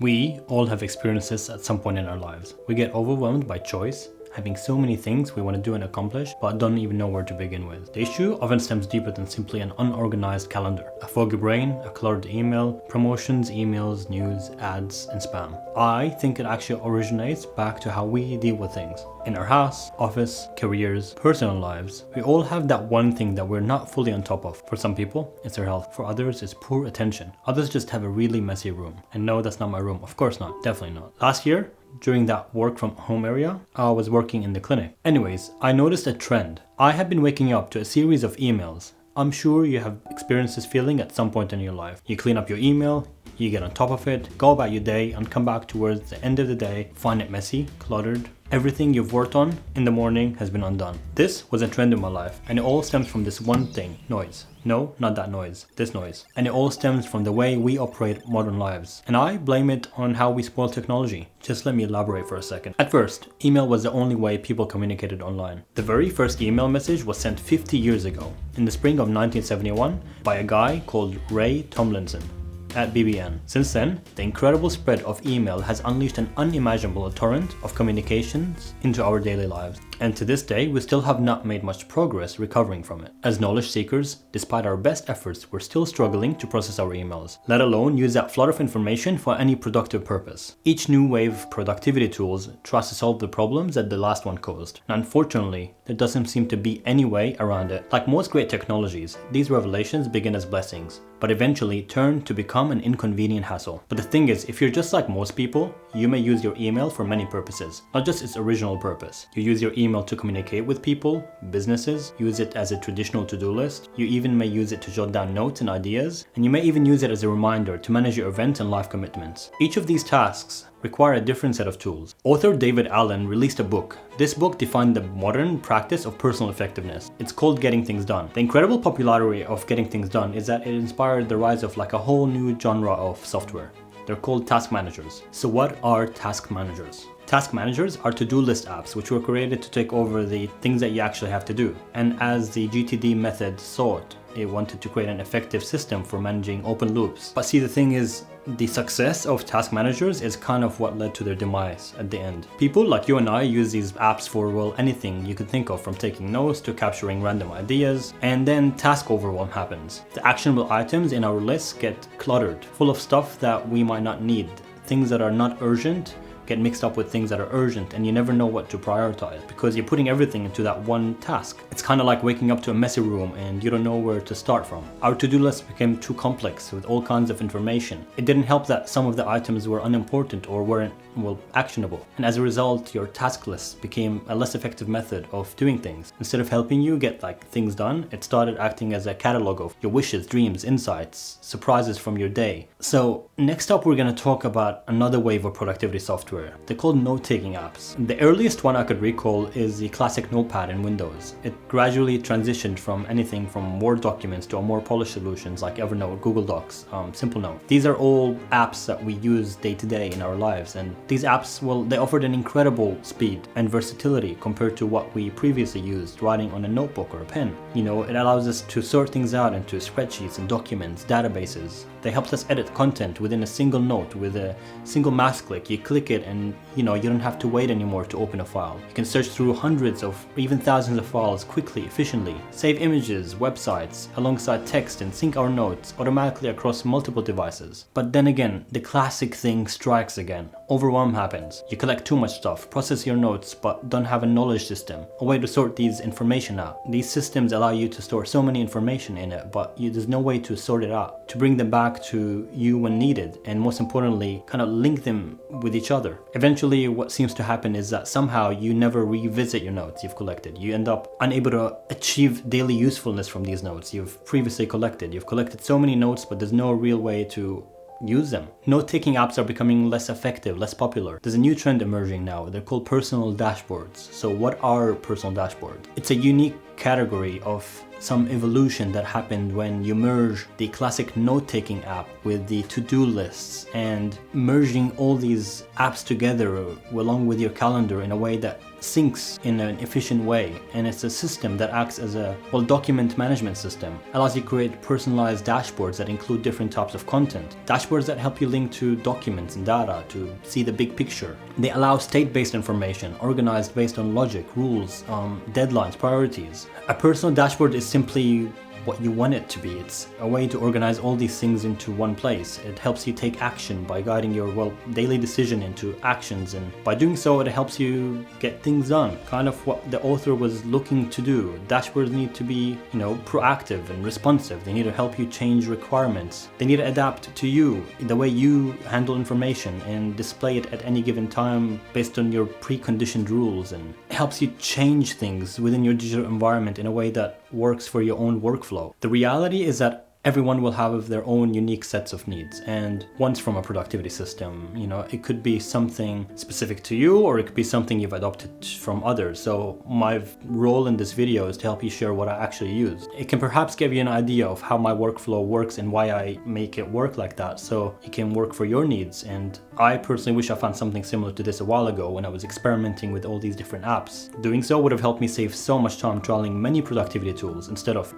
We all have experienced this at some point in our lives. We get overwhelmed by choice, having so many things we want to do and accomplish, but don't even know where to begin with. The issue often stems deeper than simply an unorganized calendar, a foggy brain, a cluttered email, promotions, emails, news, ads, and spam. I think it actually originates back to how we deal with things. In our house, office, careers, personal lives, we all have that one thing that we're not fully on top of. For some people, it's their health. For others, it's poor attention. Others just have a really messy room. And no, that's not my room. Of course not. Definitely not. Last year, during that work from home area, I was working in the clinic. Anyways, I noticed a trend. I have been waking up to a series of emails. I'm sure you have experienced this feeling at some point in your life. You clean up your email, you get on top of it, go about your day, and come back towards the end of the day, find it messy, cluttered. Everything you've worked on in the morning has been undone. This was a trend in my life, and it all stems from this one thing: noise. No, not that noise, this noise. And it all stems from the way we operate modern lives. And I blame it on how we spoil technology. Just let me elaborate for a second. At first, email was the only way people communicated online. The very first email message was sent 50 years ago, in the spring of 1971, by a guy called Ray Tomlinson at BBN. Since then, the incredible spread of email has unleashed an unimaginable torrent of communications into our daily lives. And to this day, we still have not made much progress recovering from it. As knowledge seekers, despite our best efforts, we're still struggling to process our emails, let alone use that flood of information for any productive purpose. Each new wave of productivity tools tries to solve the problems that the last one caused. And unfortunately, there doesn't seem to be any way around it. Like most great technologies, these revelations begin as blessings, but eventually turn to become an inconvenient hassle. But the thing is, if you're just like most people, you may use your email for many purposes, not just its original purpose. You use your email to communicate with people, businesses, use it as a traditional to-do list. You even may use it to jot down notes and ideas, and you may even use it as a reminder to manage your event and life commitments. Each of these tasks require a different set of tools. Author David Allen released a book. This book defined the modern practice of personal effectiveness. It's called Getting Things Done. The incredible popularity of Getting Things Done is that it inspired the rise of like a whole new genre of software. They're called task managers. So what are task managers? Task managers are to-do list apps which were created to take over the things that you actually have to do. And as the GTD method sought, it wanted to create an effective system for managing open loops. But see, the thing is, the success of task managers is kind of what led to their demise at the end. People like you and I use these apps for, well, anything you could think of, from taking notes to capturing random ideas, and then task overwhelm happens. The actionable items in our lists get cluttered, full of stuff that we might not need. Things that are not urgent get mixed up with things that are urgent, and you never know what to prioritize because you're putting everything into that one task. It's kind of like waking up to a messy room and you don't know where to start from. Our to-do list became too complex with all kinds of information. It didn't help that some of the items were unimportant or weren't, well, actionable. And as a result, your task list became a less effective method of doing things. Instead of helping you get like things done, it started acting as a catalog of your wishes, dreams, insights, surprises from your day. So next up, we're going to talk about another wave of productivity software. They're called note-taking apps. The earliest one I could recall is the classic notepad in Windows. It gradually transitioned from anything from Word documents to more polished solutions like Evernote, Google Docs, Simple Note. These are all apps that we use day to day in our lives, and these apps, well, they offered an incredible speed and versatility compared to what we previously used writing on a notebook or a pen. You know, it allows us to sort things out into spreadsheets and documents, databases. They helped us edit content within a single note with a single mouse click. You click it and you don't have to wait anymore to open a file. You can search through hundreds of or even thousands of files quickly, efficiently, save images, websites alongside text, and sync our notes automatically across multiple devices. But then again, the classic thing strikes again. Overwhelm happens. You collect too much stuff, process your notes, but don't have a knowledge system, a way to sort these information out. These systems allow you to store so many information in it, but there's no way to sort it out, to bring them back to you when needed, and most importantly, kind of link them with each other. Eventually, what seems to happen is that somehow you never revisit your notes you've collected. You end up unable to achieve daily usefulness from these notes you've previously collected. You've collected so many notes, but there's no real way to use them. Note-taking apps are becoming less effective, less popular. There's a new trend emerging now. They're called personal dashboards. So what are personal dashboards? It's a unique category of some evolution that happened when you merge the classic note-taking app with the to-do lists, and merging all these apps together along with your calendar in a way that syncs in an efficient way, and it's a system that acts as a, well, document management system. Allows you to create personalized dashboards that include different types of content. Dashboards that help you link to documents and data to see the big picture. They allow state-based information, organized based on logic, rules, deadlines, priorities. A personal dashboard is simply what you want it to be. It's a way to organize all these things into one place. It helps you take action by guiding your, well, daily decision into actions, and by doing so it helps you get things done. Kind of what the author was looking to do. Dashboards need to be, proactive and responsive. They need to help you change requirements. They need to adapt to you, the way you handle information, and display it at any given time based on your preconditioned rules, and it helps you change things within your digital environment in a way that works for your own workflow. The reality is that everyone will have their own unique sets of needs and wants from a productivity system. It could be something specific to you, or it could be something you've adopted from others. So my role in this video is to help you share what I actually use. It can perhaps give you an idea of how my workflow works and why I make it work like that, so it can work for your needs. And I personally wish I found something similar to this a while ago when I was experimenting with all these different apps. Doing so would have helped me save so much time trialing many productivity tools. Instead of,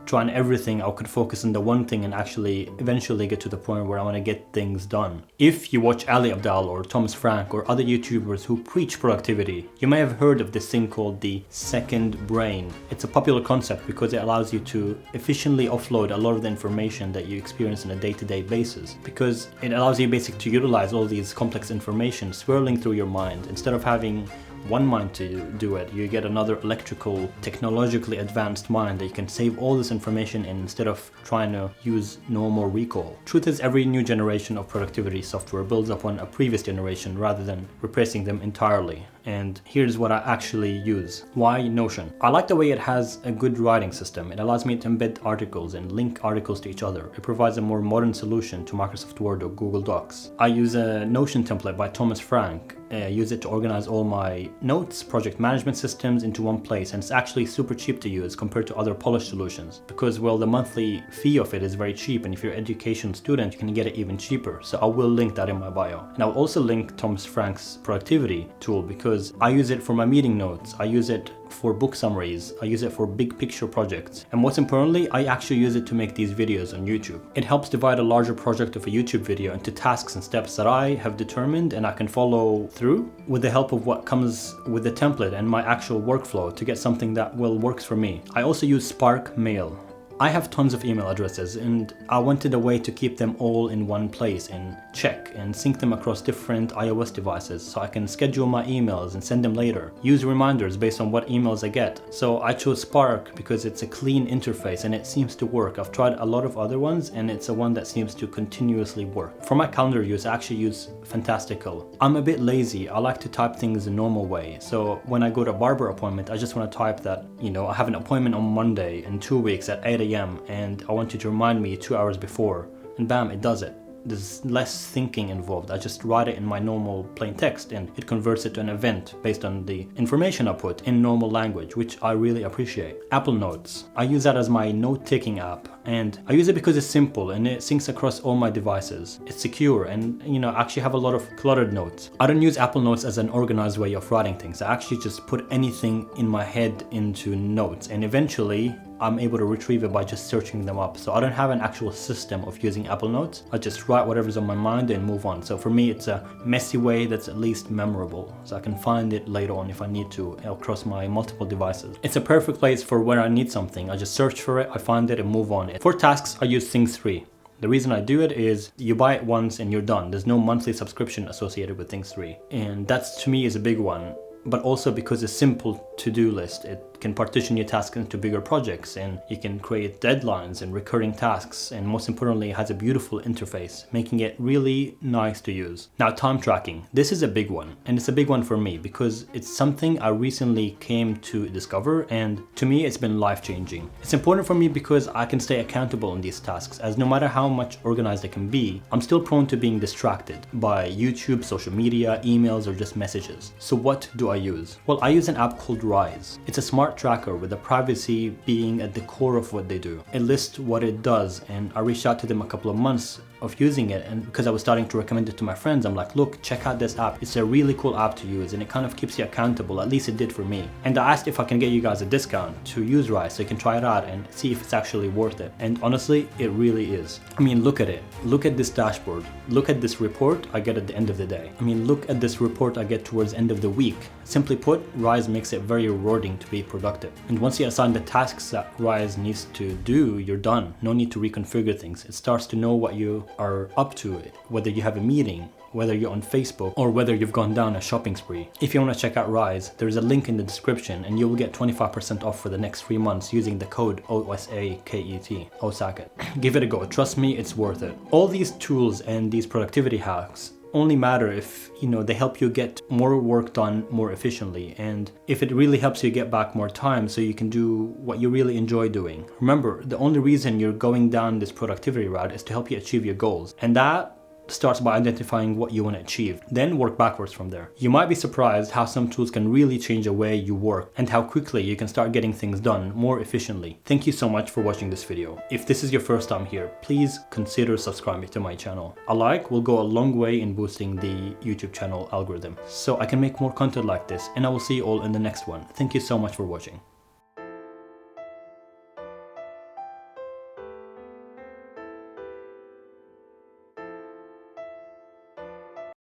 trying everything, I could focus on the one thing and actually eventually get to the point where I want to get things done. If you watch Ali Abdaal or Thomas Frank or other YouTubers who preach productivity, you may have heard of this thing called the second brain. It's a popular concept because it allows you to efficiently offload a lot of the information that you experience on a day-to-day basis, because it allows you basically to utilize all these complex information swirling through your mind. Instead of having one mind to do it, you get another electrical, technologically advanced mind that you can save all this information in instead of trying to use normal recall. Truth is, every new generation of productivity software builds upon a previous generation rather than replacing them entirely. And here's what I actually use. Why Notion? I like the way it has a good writing system. It allows me to embed articles and link articles to each other. It provides a more modern solution to Microsoft Word or Google Docs. I use a Notion template by Thomas Frank. I use it to organize all my notes, project management systems into one place, and it's actually super cheap to use compared to other polished solutions because, well, the monthly fee of it is very cheap, and if you're an education student, you can get it even cheaper. So I will link that in my bio. And I'll also link Thomas Frank's productivity tool because I use it for my meeting notes. I use it for book summaries. I use it for big picture projects. And most importantly, I actually use it to make these videos on YouTube. It helps divide a larger project of a YouTube video into tasks and steps that I have determined and I can follow through with the help of what comes with the template and my actual workflow to get something that works for me. I also use Spark Mail. I have tons of email addresses and I wanted a way to keep them all in one place and check and sync them across different iOS devices so I can schedule my emails and send them later. Use reminders based on what emails I get. So I chose Spark because it's a clean interface and it seems to work. I've tried a lot of other ones and it's a one that seems to continuously work. For my calendar use, I actually use Fantastical. I'm a bit lazy. I like to type things the normal way. So when I go to a barber appointment, I just want to type that, I have an appointment on Monday in 2 weeks at 8 a.m. and I want you to remind me 2 hours before, and bam, it does it. There's less thinking involved. I just write it in my normal plain text and it converts it to an event based on the information I put in normal language, which I really appreciate. Apple Notes. I use that as my note-taking app and I use it because it's simple and it syncs across all my devices. It's secure and I actually have a lot of cluttered notes. I don't use Apple Notes as an organized way of writing things. I actually just put anything in my head into notes and eventually I'm able to retrieve it by just searching them up. So I don't have an actual system of using Apple Notes. I just write whatever's on my mind and move on. So for me, it's a messy way that's at least memorable. So I can find it later on if I need to across my multiple devices. It's a perfect place for when I need something. I just search for it, I find it and move on. For tasks, I use Things 3. The reason I do it is you buy it once and you're done. There's no monthly subscription associated with Things 3. And that's to me is a big one. But also because it's a simple to-do list. It can partition your tasks into bigger projects and you can create deadlines and recurring tasks, and most importantly it has a beautiful interface, making it really nice to use. Now, time tracking. This is a big one, and it's a big one for me because it's something I recently came to discover, and to me it's been life-changing. It's important for me because I can stay accountable in these tasks, as no matter how much organized I can be, I'm still prone to being distracted by YouTube, social media, emails, or just messages. So what do I use? Well, I use an app called Rise. It's a smart tracker with the privacy being at the core of what they do. It lists what it does, and I reached out to them a couple of months of using it, and because I was starting to recommend it to my friends, I'm like, look, check out this app. It's a really cool app to use and it kind of keeps you accountable. At least it did for me. And I asked if I can get you guys a discount to use Rise so you can try it out and see if it's actually worth it. And honestly, it really is. I mean, look at it. Look at this dashboard. Look at this report I get at the end of the day. I mean, look at this report I get towards the end of the week. Simply put, Rise makes it very rewarding to be productive. And once you assign the tasks that Rise needs to do, you're done. No need to reconfigure things. It starts to know what you are up to, whether you have a meeting, whether you're on Facebook, or whether you've gone down a shopping spree. If you want to check out Rise, there's a link in the description and you will get 25% off for the next 3 months using the code OSAKET, Osaket. Give it a go. Trust me, it's worth it. All these tools and these productivity hacks only matter if, they help you get more work done more efficiently, and if it really helps you get back more time so you can do what you really enjoy doing. Remember, the only reason you're going down this productivity route is to help you achieve your goals, and that starts by identifying what you want to achieve, then work backwards from there. You might be surprised how some tools can really change the way you work and how quickly you can start getting things done more efficiently. Thank you so much for watching this video. If this is your first time here, please consider subscribing to my channel. A like will go a long way in boosting the YouTube channel algorithm, so I can make more content like this, and I will see you all in the next one. Thank you so much for watching.